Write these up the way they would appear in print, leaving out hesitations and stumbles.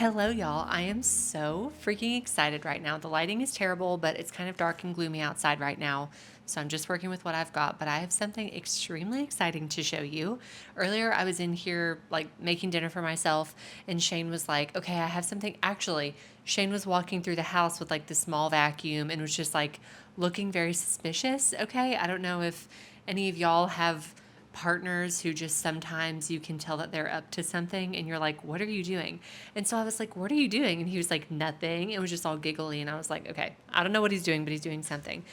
Hello, y'all. I am so freaking excited right now. The lighting is terrible, but it's kind of dark and gloomy outside right now. So I'm just working with what I've got, but I have something extremely exciting to show you. Earlier, I was in here like making dinner for myself, and Shane was like, okay, I have something. Actually, Shane was walking through the house with like the small vacuum and was just like looking very suspicious. Okay. I don't know if any of y'all have partners who just sometimes you can tell that they're up to something and you're like, what are you doing? And so I was like, what are you doing? And he was like, nothing. It was just all giggly. And I was like, okay, I don't know what he's doing, but he's doing something.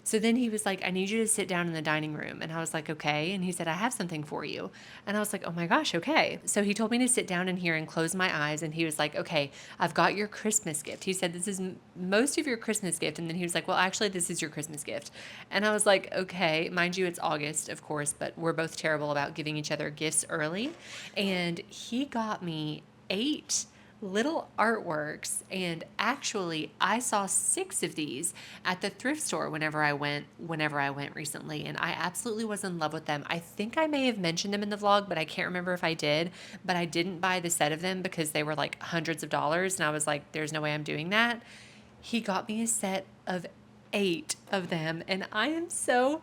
So then he was like, I need you to sit down in the dining room. And I was like, okay. And he said, I have something for you. And I was like, oh my gosh, okay. So he told me to sit down in here and close my eyes. And he was like, okay, I've got your Christmas gift. He said, this is most of your Christmas gift. And then he was like, well, actually, this is your Christmas gift. And I was like, okay, mind you, it's August, of course, but we're both terrible about giving each other gifts early. And he got me 8 little artworks, and actually I saw 6 of these at the thrift store whenever I went recently, and I absolutely was in love with them. I think I may have mentioned them in the vlog, but I can't remember if I did. But I didn't buy the set of them because they were like hundreds of dollars, and I was like, there's no way I'm doing that. He got me a set of 8 of them, and I am so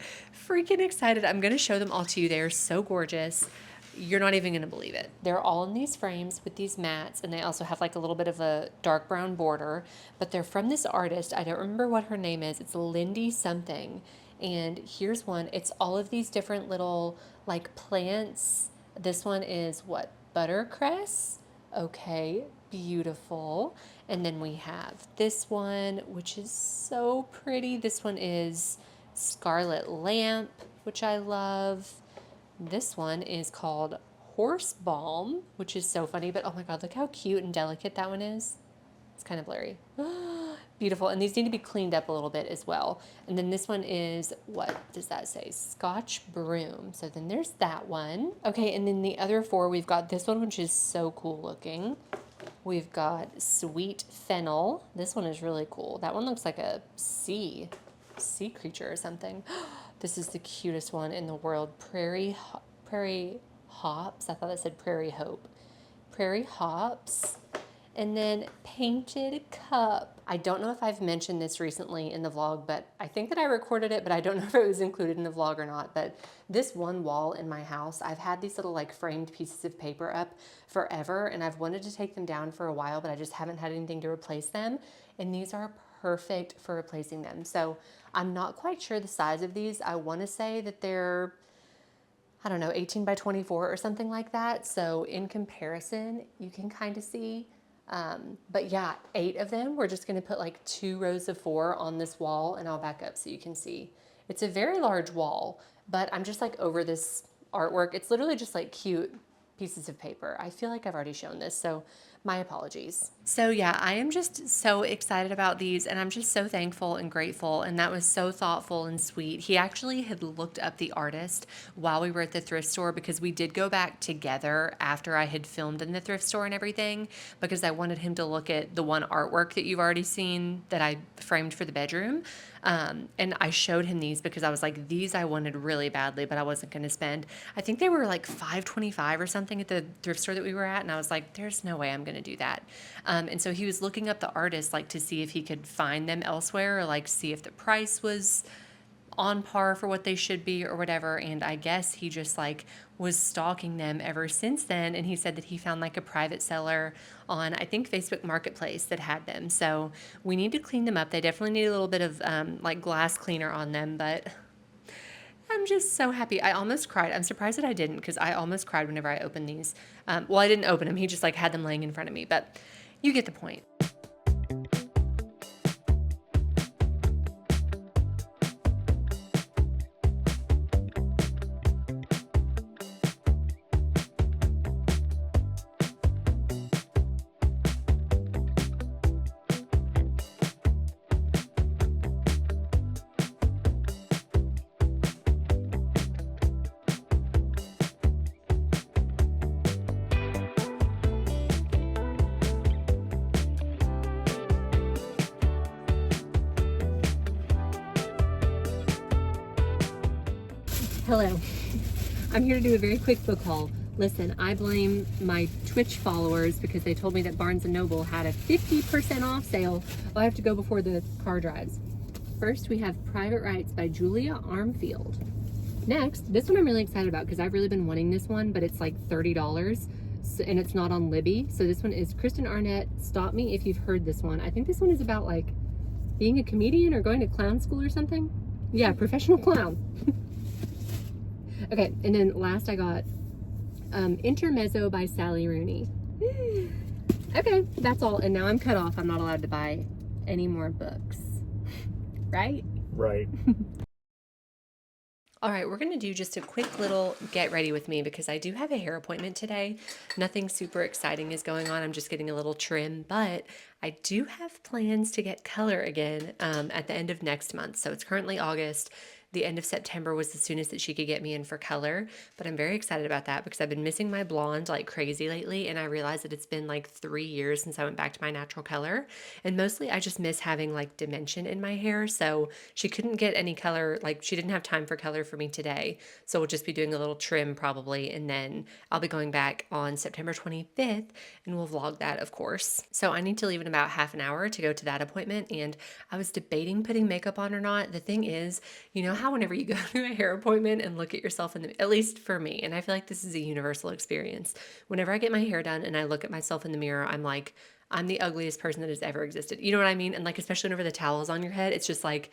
freaking excited. I'm going to show them all to you. They are so gorgeous. You're not even going to believe it. They're all in these frames with these mats, and they also have like a little bit of a dark brown border, but they're from this artist. I don't remember what her name is. It's Lindy something. And here's one. It's all of these different little like plants. This one is what? Buttercress? Okay, beautiful. And then we have this one, which is so pretty. This one is Scarlet Lamp, which I love. This one is called Horse Balm, which is so funny, but oh my God, look how cute and delicate that one is. It's kind of blurry. Beautiful. And these need to be cleaned up a little bit as well. And then this one is, what does that say? Scotch Broom. So then there's that one. Okay, and then the other 4, we've got this one, which is so cool looking. We've got Sweet Fennel. This one is really cool. That one looks like a sea creature or something. This is the cutest one in the world. Prairie Hops. I thought it said Prairie Hope. Prairie Hops. And then Painted Cup. I don't know if I've mentioned this recently in the vlog, but I think that I recorded it, but I don't know if it was included in the vlog or not. But this one wall in my house, I've had these little like framed pieces of paper up forever, and I've wanted to take them down for a while, but I just haven't had anything to replace them. And these are perfect for replacing them. So I'm not quite sure the size of these. I want to say that they're, I don't know, 18 by 24 or something like that. So in comparison, you can kind of see. But yeah, 8 of them. We're just going to put like 2 rows of 4 on this wall, and I'll back up so you can see. It's a very large wall, but I'm just like over this artwork. It's literally just like cute pieces of paper. I feel like I've already shown this, so my apologies. So yeah, I am just so excited about these, and I'm just so thankful and grateful, and that was so thoughtful and sweet. He actually had looked up the artist while we were at the thrift store, because we did go back together after I had filmed in the thrift store and everything, because I wanted him to look at the one artwork that you've already seen that I framed for the bedroom. And I showed him these because I was like, these I wanted really badly, but I wasn't going to spend. I think they were like $5.25 or something at the thrift store that we were at, and I was like, there's no way I'm going to do that. And so he was looking up the artist like to see if he could find them elsewhere, or like see if the price was on par for what they should be or whatever. And I guess he just like was stalking them ever since then. And he said that he found like a private seller on, I think, Facebook Marketplace that had them. So we need to clean them up. They definitely need a little bit of like glass cleaner on them, but I'm just so happy. I almost cried. I'm surprised that I didn't, because I almost cried whenever I opened these. Well, I didn't open them. He just like had them laying in front of me, but you get the point. Hello. I'm here to do a very quick book haul. Listen, I blame my Twitch followers because they told me that Barnes & Noble had a 50% off sale. I have to go before the car drives. First, we have Private Rights by Julia Armfield. Next, this one I'm really excited about because I've really been wanting this one, but it's like $30 and it's not on Libby. So this one is Kristen Arnett, Stop Me If You've Heard This One. I think this one is about like being a comedian or going to clown school or something. Yeah, professional clown. Okay, and then last I got Intermezzo by Sally Rooney. Okay, that's all. And now I'm cut off. I'm not allowed to buy any more books. Right? Right. All right, we're going to do just a quick little get ready with me because I do have a hair appointment today. Nothing super exciting is going on. I'm just getting a little trim, but I do have plans to get color again at the end of next month. So it's currently August. The end of September was the soonest that she could get me in for color, but I'm very excited about that because I've been missing my blonde like crazy lately, and I realized that it's been like 3 years since I went back to my natural color, and mostly I just miss having like dimension in my hair, so she couldn't get any color, like she didn't have time for color for me today, so we'll just be doing a little trim probably, and then I'll be going back on September 25th, and we'll vlog that, of course. So I need to leave in about half an hour to go to that appointment, and I was debating putting makeup on or not. The thing is, you know how whenever you go to a hair appointment and look at yourself in the, at least for me, and I feel like this is a universal experience, whenever I get my hair done and I look at myself in the mirror, I'm like, I'm the ugliest person that has ever existed. You know what I mean? And like, especially whenever the towel is on your head, it's just like,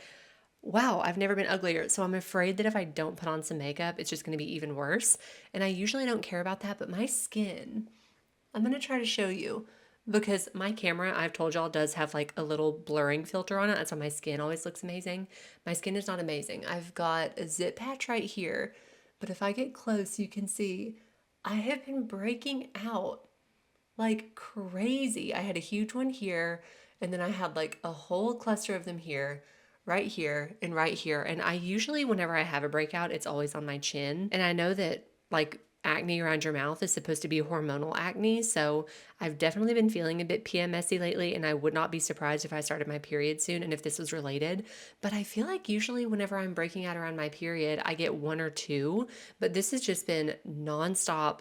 wow, I've never been uglier. So I'm afraid that if I don't put on some makeup, it's just going to be even worse. And I usually don't care about that, but my skin, I'm going to try to show you because my camera, I've told y'all, does have like a little blurring filter on it. That's why my skin always looks amazing. My skin is not amazing. I've got a zit patch right here, but if I get close, you can see I have been breaking out like crazy. I had a huge one here, and then I had like a whole cluster of them here, right here, and right here. And I usually, whenever I have a breakout, it's always on my chin. And I know that like acne around your mouth is supposed to be hormonal acne. So I've definitely been feeling a bit PMSy lately, and I would not be surprised if I started my period soon and if this was related. But I feel like usually whenever I'm breaking out around my period, I get one or two, but this has just been nonstop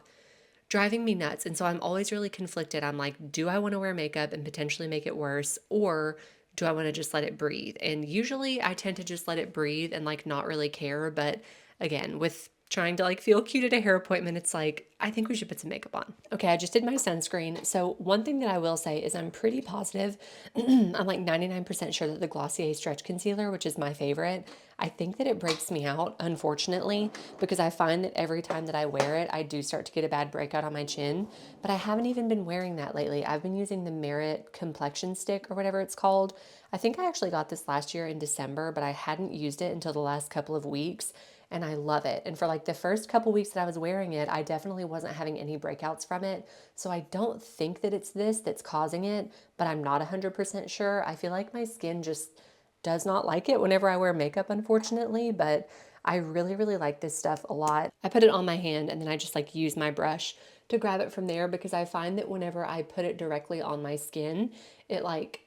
driving me nuts. And so I'm always really conflicted. I'm like, do I want to wear makeup and potentially make it worse? Or do I want to just let it breathe? And usually I tend to just let it breathe and like not really care. But again, with trying to like feel cute at a hair appointment, it's like, I think we should put some makeup on. Okay, I just did my sunscreen. So one thing that I will say is I'm pretty positive. I'm like 99% sure that the Glossier Stretch Concealer, which is my favorite, I think that it breaks me out, unfortunately, because I find that every time that I wear it, I do start to get a bad breakout on my chin. But I haven't even been wearing that lately. I've been using the Merit Complexion Stick or whatever it's called. I think I actually got this last year in December, but I hadn't used it until the last couple of weeks. And I love it. And for like the first couple weeks that I was wearing it, I definitely wasn't having any breakouts from it. So I don't think that it's this that's causing it, but I'm not 100% sure. I feel like my skin just does not like it whenever I wear makeup, unfortunately, but I really, really like this stuff a lot. I put it on my hand and then I just like use my brush to grab it from there because I find that whenever I put it directly on my skin, it like,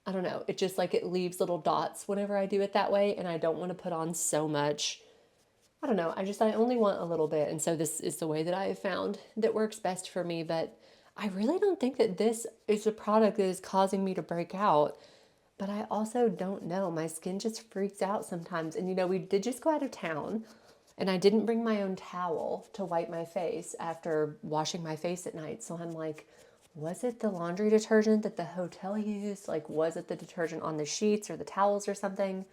I don't know, it just like it leaves little dots whenever I do it that way, and I don't want to put on so much. I don't know, I only want a little bit, and so this is the way that I have found that works best for me, but I really don't think that this is a product that is causing me to break out, but I also don't know. My skin just freaks out sometimes, and you know, we did just go out of town, and I didn't bring my own towel to wipe my face after washing my face at night, so I'm like, was it the laundry detergent that the hotel used? Like, was it the detergent on the sheets or the towels or something?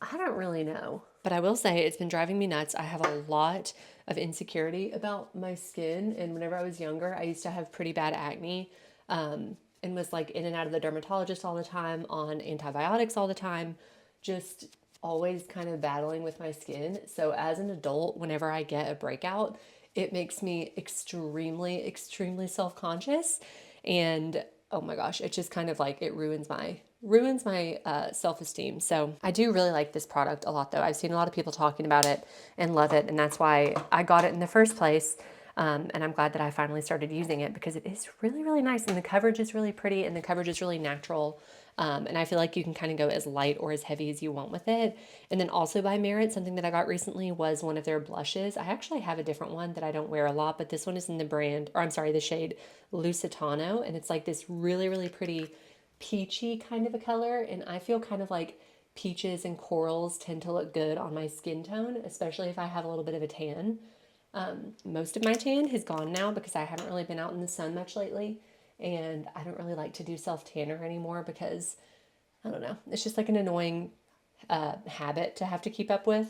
I don't really know. But I will say it's been driving me nuts. I have a lot of insecurity about my skin. And whenever I was younger, I used to have pretty bad acne, and was like in and out of the dermatologist all the time, on antibiotics all the time, just always kind of battling with my skin. So as an adult, whenever I get a breakout, it makes me extremely, extremely self-conscious. And oh my gosh, it just kind of like, it ruins my self-esteem. So I do really like this product a lot though. I've seen a lot of people talking about it and love it, and that's why I got it in the first place. And I'm glad that I finally started using it because it is really, really nice, and the coverage is really pretty, and the coverage is really natural. And I feel like you can kind of go as light or as heavy as you want with it. And then also by Merit, something that I got recently was one of their blushes. I actually have a different one that I don't wear a lot, but this one is in the brand, or I'm sorry, the shade Lusitano. And it's like this really, really pretty peachy kind of a color. And I feel kind of like peaches and corals tend to look good on my skin tone, especially if I have a little bit of a tan. Most of my tan has gone now because I haven't really been out in the sun much lately. And I don't really like to do self tanner anymore because I don't know, it's just like an annoying habit to have to keep up with.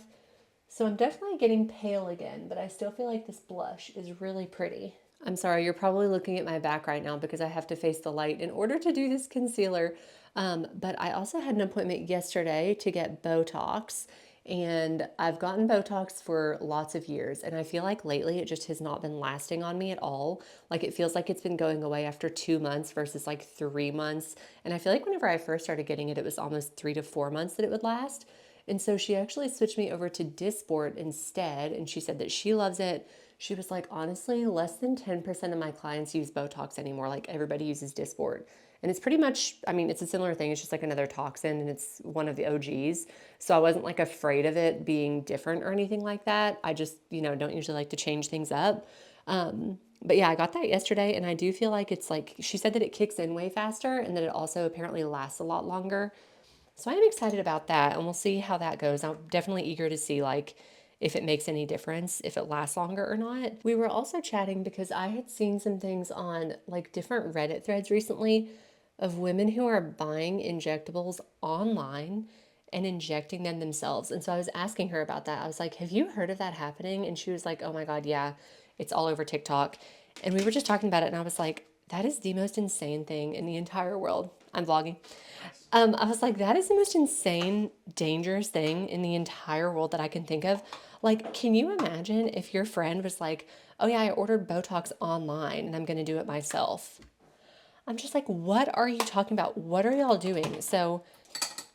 So I'm definitely getting pale again, but I still feel like this blush is really pretty. I'm sorry, you're probably looking at my back right now because I have to face the light in order to do this concealer. But I also had an appointment yesterday to get Botox, and I've gotten Botox for lots of years, and I feel like lately it just has not been lasting on me at all. Like it feels like it's been going away after 2 months versus like 3 months. And I feel like whenever I first started getting it, it was almost 3 to 4 months that it would last. And so she actually switched me over to Dysport instead, and she said that she loves it. She was like, honestly, less than 10% of my clients use Botox anymore. Like everybody uses Dysport. And it's pretty much, I mean, it's a similar thing. It's just like another toxin and it's one of the OGs. So I wasn't like afraid of it being different or anything like that. I just, don't usually like to change things up. But yeah, I got that yesterday and I do feel like it's like, she said that it kicks in way faster and that it also apparently lasts a lot longer. So I'm excited about that and we'll see how that goes. I'm definitely eager to see like if it makes any difference, if it lasts longer or not. We were also chatting because I had seen some things on like different Reddit threads recently of women who are buying injectables online and injecting them themselves. And so I was asking her about that. I was like, "Have you heard of that happening?" And she was like, "Oh my God, yeah. It's all over TikTok." And we were just talking about it and I was like, "That is the most insane thing in the entire world." I'm vlogging. I was like, that is the most insane, dangerous thing in the entire world that I can think of. Like, can you imagine if your friend was like, "Oh yeah, I ordered Botox online and I'm going to do it myself"? I'm just like, what are you talking about? What are y'all doing? So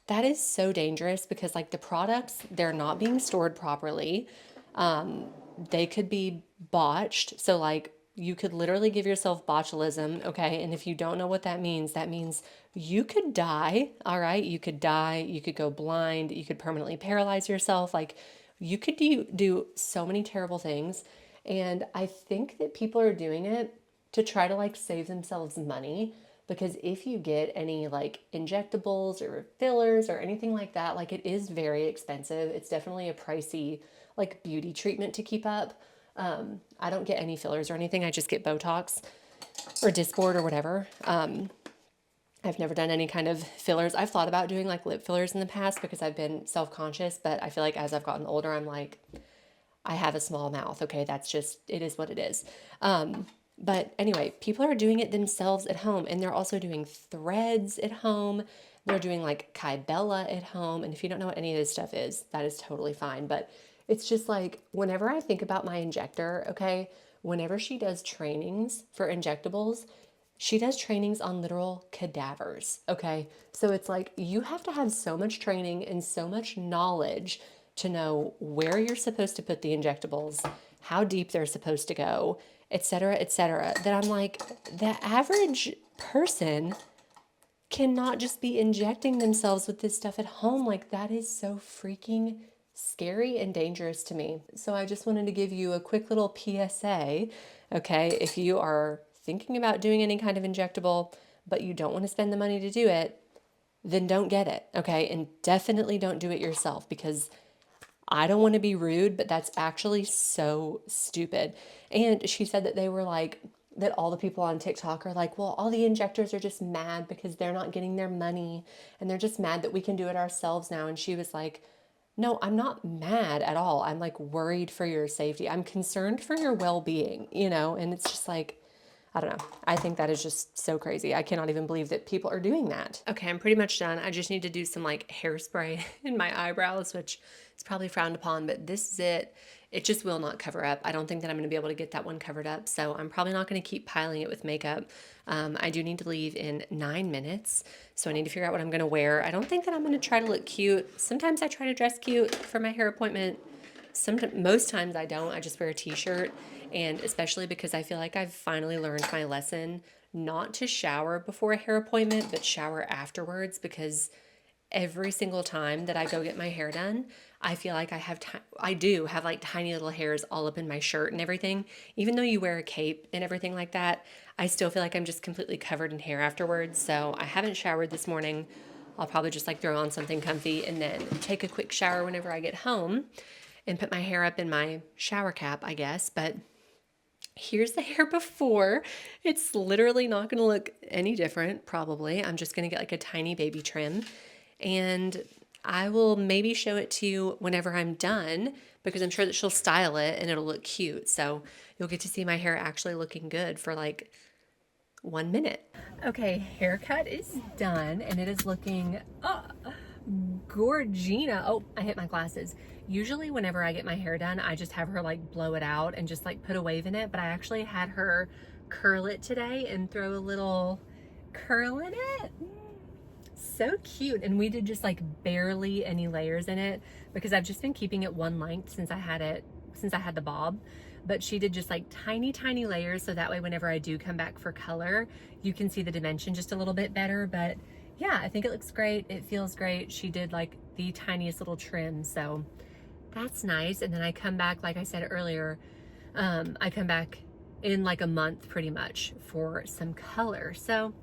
that is so dangerous because like the products, they're not being stored properly. They could be botched. So like you could literally give yourself botulism, okay? And if you don't know what that means you could die, all right? You could die, you could go blind, you could permanently paralyze yourself. Like you could do so many terrible things. And I think that people are doing it to try to like save themselves money because if you get any like injectables or fillers or anything like that, like it is very expensive. It's definitely a pricey like beauty treatment to keep up. I don't get any fillers or anything. I just get Botox or Dysport or whatever. I've never done any kind of fillers. I've thought about doing like lip fillers in the past because I've been self-conscious, but I feel like as I've gotten older, I'm like, I have a small mouth. Okay, that's just, it is what it is. But anyway, people are doing it themselves at home and they're also doing threads at home. They're doing like Kybella at home. And if you don't know what any of this stuff is, that is totally fine. But it's just like whenever I think about my injector, okay, whenever she does trainings for injectables, she does trainings on literal cadavers, okay? So it's like you have to have so much training and so much knowledge to know where you're supposed to put the injectables, how deep they're supposed to go, et cetera, that I'm like, the average person cannot just be injecting themselves with this stuff at home. Like, that is so freaking scary and dangerous to me. So, I just wanted to give you a quick little PSA. Okay, if you are thinking about doing any kind of injectable, but you don't want to spend the money to do it, then don't get it. Okay, and definitely don't do it yourself because I don't want to be rude, but that's actually so stupid. And she said that they were like, that all the people on TikTok are like, well, all the injectors are just mad because they're not getting their money and they're just mad that we can do it ourselves now. And she was like, no, I'm not mad at all. I'm like worried for your safety. I'm concerned for your well being, and it's just like, I don't know. I think that is just so crazy. I cannot even believe that people are doing that. Okay, I'm pretty much done. I just need to do some like hairspray in my eyebrows, which is probably frowned upon, but this is it. It just will not cover up. I don't think that I'm going to be able to get that one covered up, so I'm probably not going to keep piling it with makeup. I do need to leave in 9 minutes, so I need to figure out what I'm going to wear. I don't think that I'm going to try to look cute. Sometimes I try to dress cute for my hair appointment. Most times I don't. I just wear a t-shirt, and especially because I feel like I've finally learned my lesson not to shower before a hair appointment, but shower afterwards because every single time that I go get my hair done, I feel like I do have like tiny little hairs all up in my shirt and everything. Even though you wear a cape and everything like that, I still feel like I'm just completely covered in hair afterwards. So I haven't showered this morning. I'll probably just like throw on something comfy and then take a quick shower whenever I get home and put my hair up in my shower cap, I guess. But here's the hair before. It's literally not going to look any different, probably. I'm just going to get like a tiny baby trim, and I will maybe show it to you whenever I'm done because I'm sure that she'll style it and it'll look cute. So you'll get to see my hair actually looking good for like 1 minute. Okay, haircut is done and it is looking Gorgina. Oh, I hit my glasses. Usually whenever I get my hair done, I just have her like blow it out and just like put a wave in it. But I actually had her curl it today and throw a little curl in it. So cute. And we did just like barely any layers in it because I've just been keeping it one length since I had the bob. But she did just like tiny layers, so that way whenever I do come back for color, you can see the dimension just a little bit better. But yeah, I think it looks great. It feels great. She did like the tiniest little trim, so that's nice. And then I come back, like I said earlier, I come back in like a month pretty much for some color. So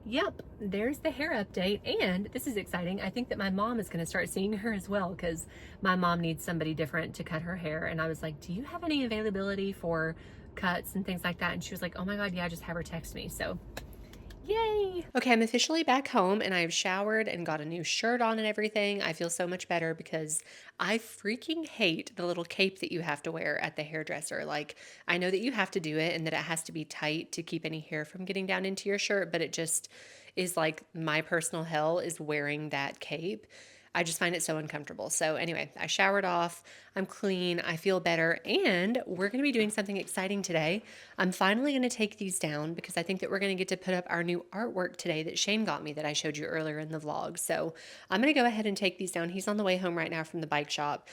yep, there's the hair update. And this is exciting. I think that my mom is going to start seeing her as well because my mom needs somebody different to cut her hair. And I was like, do you have any availability for cuts and things like that? And she was like, oh my God, yeah, just have her text me. So yay. Okay, I'm officially back home and I've showered and got a new shirt on and everything. I feel so much better because I freaking hate the little cape that you have to wear at the hairdresser. Like, I know that you have to do it and that it has to be tight to keep any hair from getting down into your shirt, but it just is like my personal hell is wearing that cape. I just find it so uncomfortable. So anyway, I showered off, I'm clean, I feel better, and we're gonna be doing something exciting today. I'm finally gonna take these down because I think that we're gonna get to put up our new artwork today that Shane got me that I showed you earlier in the vlog. So I'm gonna go ahead and take these down. He's on the way home right now from the bike shop.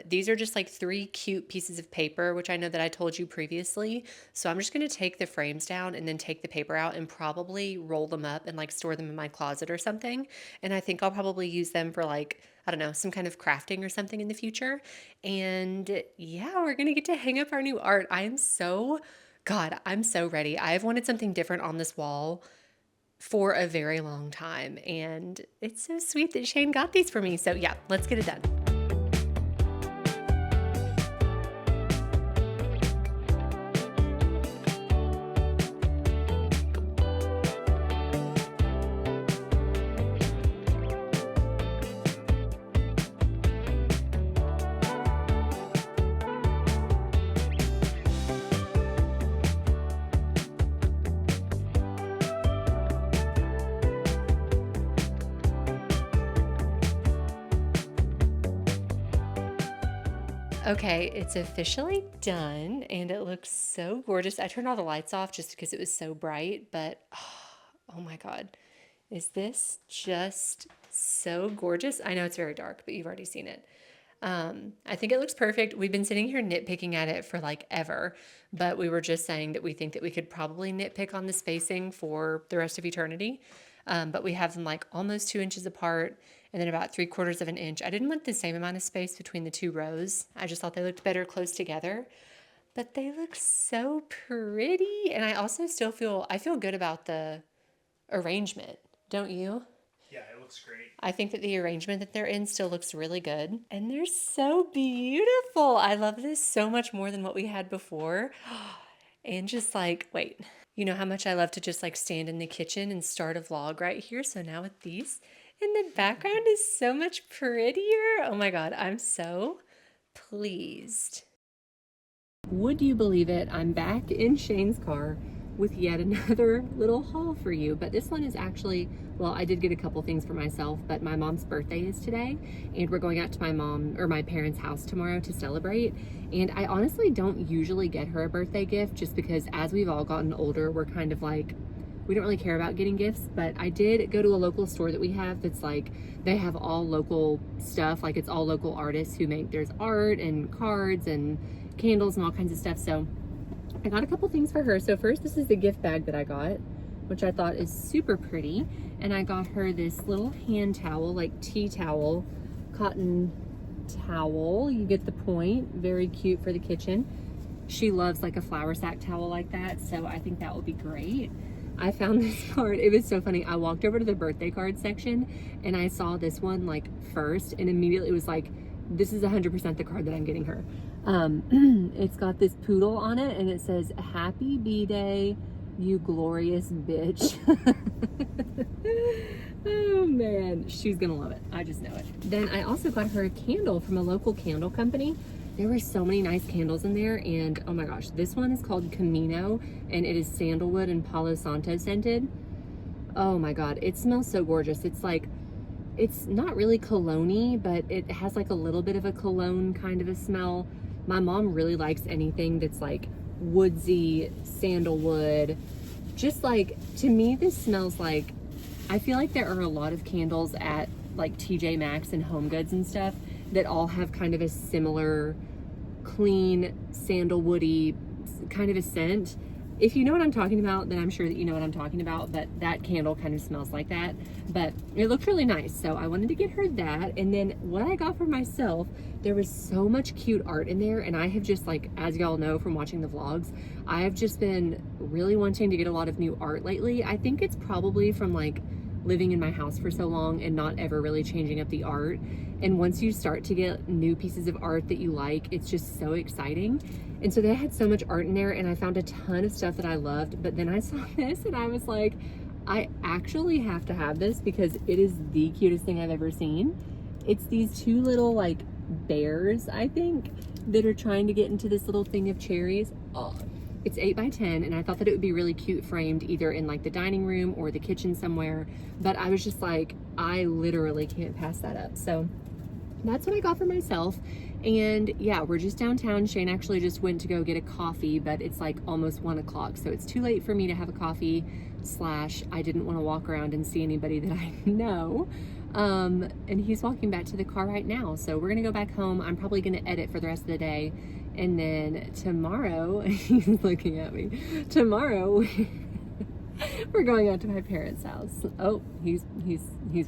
These are just like 3 cute pieces of paper, which I know that I told you previously. So I'm just gonna take the frames down and then take the paper out and probably roll them up and like store them in my closet or something. And I think I'll probably use them for like, I don't know, some kind of crafting or something in the future. And yeah, we're gonna get to hang up our new art. I'm so ready. I've wanted something different on this wall for a very long time, and it's so sweet that Shane got these for me. So yeah, let's get it done. Okay, it's officially done and it looks so gorgeous. I turned all the lights off just because it was so bright, but oh my God, is this just so gorgeous? I know it's very dark, but you've already seen it. I think it looks perfect. We've been sitting here nitpicking at it for like ever, but we were just saying that we think that we could probably nitpick on the spacing for the rest of eternity. But we have them like almost 2 inches apart and then about 3/4 of an inch. I didn't want the same amount of space between the 2 rows. I just thought they looked better close together, but they look so pretty. And I also I feel good about the arrangement. Don't you? Yeah, it looks great. I think that the arrangement that they're in still looks really good. And they're so beautiful. I love this so much more than what we had before. And just like, wait, you know how much I love to just like stand in the kitchen and start a vlog right here. So now with these, and the background is so much prettier. Oh my God, I'm so pleased. Would you believe it? I'm back in Shane's car with yet another little haul for you. But this one is actually, well, I did get a couple things for myself, but my mom's birthday is today and we're going out to my parents' house tomorrow to celebrate. And I honestly don't usually get her a birthday gift just because as we've all gotten older, we're kind of like, we don't really care about getting gifts, but I did go to a local store that we have that's like, they have all local stuff. Like it's all local artists who make, there's art and cards and candles and all kinds of stuff. So I got a couple things for her. So first, this is the gift bag that I got, which I thought is super pretty. And I got her this little hand towel, like tea towel, cotton towel. You get the point. Very cute for the kitchen. She loves like a flour sack towel like that, so I think that will be great. I found this card. It was so funny. I walked over to the birthday card section and I saw this one like first, and immediately it was like, this is 100% the card that I'm getting her. It's got this poodle on it and it says, "Happy B-Day, you glorious bitch." Oh man, she's gonna love it. I just know it. Then I also got her a candle from a local candle company. There were so many nice candles in there, and oh my gosh, this one is called Camino, and it is sandalwood and Palo Santo scented. Oh my god, it smells so gorgeous. It's like, it's not really cologne-y, but it has like a little bit of a cologne kind of a smell. My mom really likes anything that's like woodsy, sandalwood. Just like, to me, this smells like, I feel like there are a lot of candles at like TJ Maxx and Home Goods and stuff that all have kind of a similar clean sandalwoody kind of a scent. If you know what I'm talking about, then I'm sure that you know what I'm talking about, but that candle kind of smells like that. But it looked really nice, so I wanted to get her that. And then what I got for myself, there was so much cute art in there, and I have just, like, as y'all know from watching the vlogs, I have just been really wanting to get a lot of new art lately. I think it's probably from like living in my house for so long and not ever really changing up the art. And once you start to get new pieces of art that you like, it's just so exciting. And so they had so much art in there, and I found a ton of stuff that I loved. But then I saw this and I was like, I actually have to have this because it is the cutest thing I've ever seen. It's these two little like bears, I think, that are trying to get into this little thing of cherries. Oh, it's 8 by 10, and I thought that it would be really cute framed either in like the dining room or the kitchen somewhere. But I was just like, I literally can't pass that up. So that's what I got for myself. And yeah, we're just downtown. Shane actually just went to go get a coffee, but it's like almost 1 o'clock. So it's too late for me to have a coffee, slash I didn't want to walk around and see anybody that I know. And he's walking back to the car right now. So we're gonna go back home. I'm probably gonna edit for the rest of the day. And then tomorrow, he's looking at me. Tomorrow, we're going out to my parents' house. Oh, he's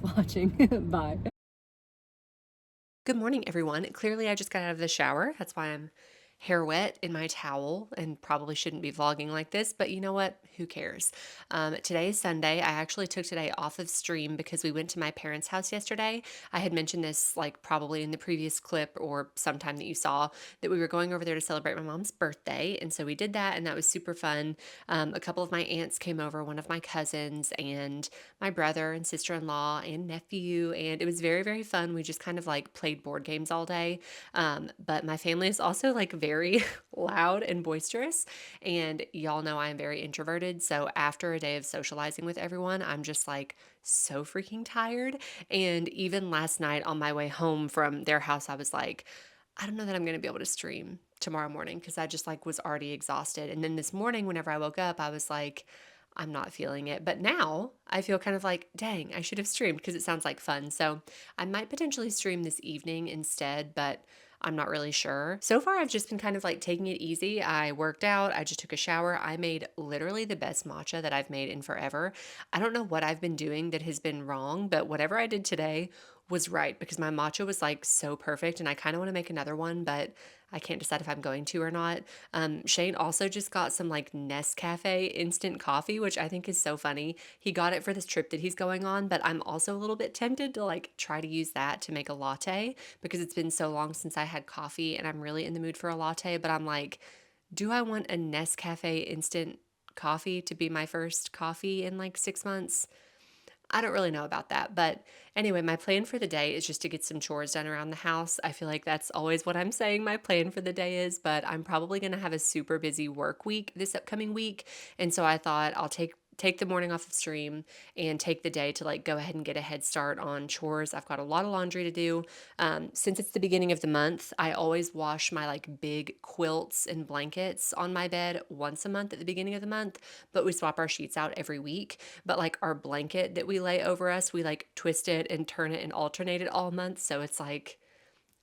watching. Bye. Good morning, everyone. Clearly, I just got out of the shower. That's why I'm hair wet in my towel and probably shouldn't be vlogging like this, but you know what? Who cares? Today is Sunday. I actually took today off of stream because we went to my parents' house yesterday. I had mentioned this like probably in the previous clip or sometime that you saw that we were going over there to celebrate my mom's birthday. And so we did that, and that was super fun. A couple of my aunts came over, one of my cousins, and my brother and sister-in-law and nephew, and it was very, very fun. We just kind of like played board games all day. But my family is also like very loud and boisterous, and y'all know I am very introverted. So after a day of socializing with everyone, I'm just like so freaking tired. And even last night on my way home from their house, I was like, I don't know that I'm going to be able to stream tomorrow morning because I just like was already exhausted. And then this morning, whenever I woke up, I was like, I'm not feeling it. But now I feel kind of like, dang, I should have streamed because it sounds like fun. So I might potentially stream this evening instead, but I'm not really sure. So far, I've just been kind of like taking it easy. I worked out. I just took a shower. I made literally the best matcha that I've made in forever. I don't know what I've been doing that has been wrong, but whatever I did today was right because my matcha was like so perfect, and I kind of want to make another one, but I can't decide if I'm going to or not. Shane also just got some like Nescafe instant coffee, which I think is so funny. He got it for this trip that he's going on, but I'm also a little bit tempted to like try to use that to make a latte because it's been so long since I had coffee and I'm really in the mood for a latte. But I'm like, do I want a Nescafe instant coffee to be my first coffee in like 6 months? I don't really know about that. But anyway, my plan for the day is just to get some chores done around the house. I feel like that's always what I'm saying my plan for the day is, but I'm probably going to have a super busy work week this upcoming week. And so I thought I'll take take the morning off of stream and take the day to like go ahead and get a head start on chores. I've got a lot of laundry to do. Since it's the beginning of the month, I always wash my like big quilts and blankets on my bed once a month at the beginning of the month, but we swap our sheets out every week. But like our blanket that we lay over us, we like twist it and turn it and alternate it all month. So it's like,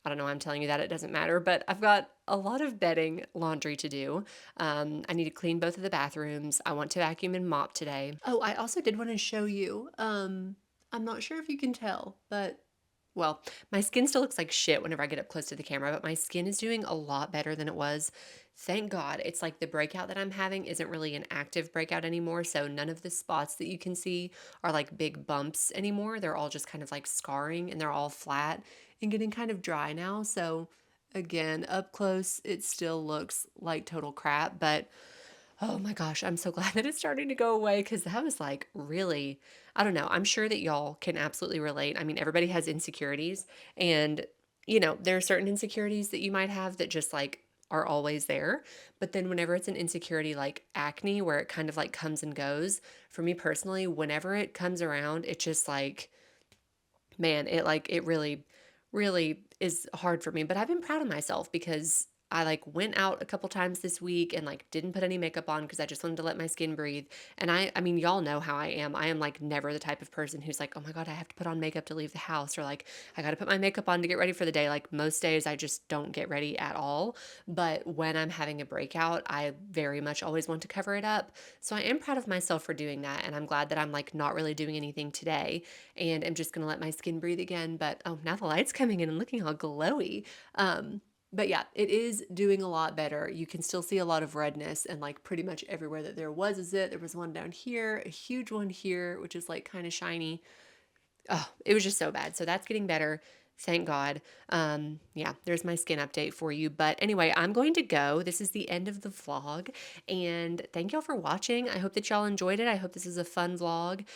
I don't know, I'm telling you that it doesn't matter, but I've got a lot of bedding laundry to do. I need to clean both of the bathrooms. I want to vacuum and mop today. Oh, I also did want to show you. I'm not sure if you can tell, but well, my skin still looks like shit whenever I get up close to the camera, but my skin is doing a lot better than it was. Thank God. It's like the breakout that I'm having isn't really an active breakout anymore. So none of the spots that you can see are like big bumps anymore. They're all just kind of like scarring and they're all flat and getting kind of dry now. So again, up close, it still looks like total crap, but oh my gosh, I'm so glad that it's starting to go away because that was like really, I don't know. I'm sure that y'all can absolutely relate. I mean, everybody has insecurities, and there are certain insecurities that you might have that just like are always there. But then whenever it's an insecurity like acne, where it kind of like comes and goes, for me personally, whenever it comes around, it just like, man, it really, really is hard for me. But I've been proud of myself because I like went out a couple times this week and like didn't put any makeup on because I just wanted to let my skin breathe. And I mean, y'all know how I am. I am like never the type of person who's like, oh my God, I have to put on makeup to leave the house, or like, I got to put my makeup on to get ready for the day. Like most days, I just don't get ready at all. But when I'm having a breakout, I very much always want to cover it up. So I am proud of myself for doing that. And I'm glad that I'm like not really doing anything today and I'm just gonna let my skin breathe again. But oh, now the light's coming in and looking all glowy. But yeah, it is doing a lot better. You can still see a lot of redness, and like pretty much everywhere that there was is it. There was one down here, a huge one here, which is like kind of shiny. Oh, it was just so bad. So that's getting better. Thank God. Yeah, there's my skin update for you. But anyway, I'm going to go. This is the end of the vlog. And thank y'all for watching. I hope that y'all enjoyed it. I hope this is a fun vlog.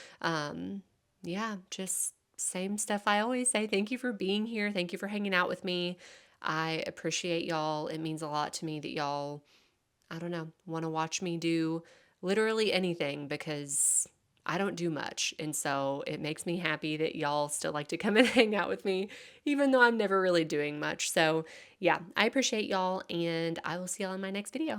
Yeah, just same stuff I always say. Thank you for being here. Thank you for hanging out with me. I appreciate y'all. It means a lot to me that y'all, I don't know, want to watch me do literally anything because I don't do much. And so it makes me happy that y'all still like to come and hang out with me, even though I'm never really doing much. So yeah, I appreciate y'all, and I will see y'all in my next video.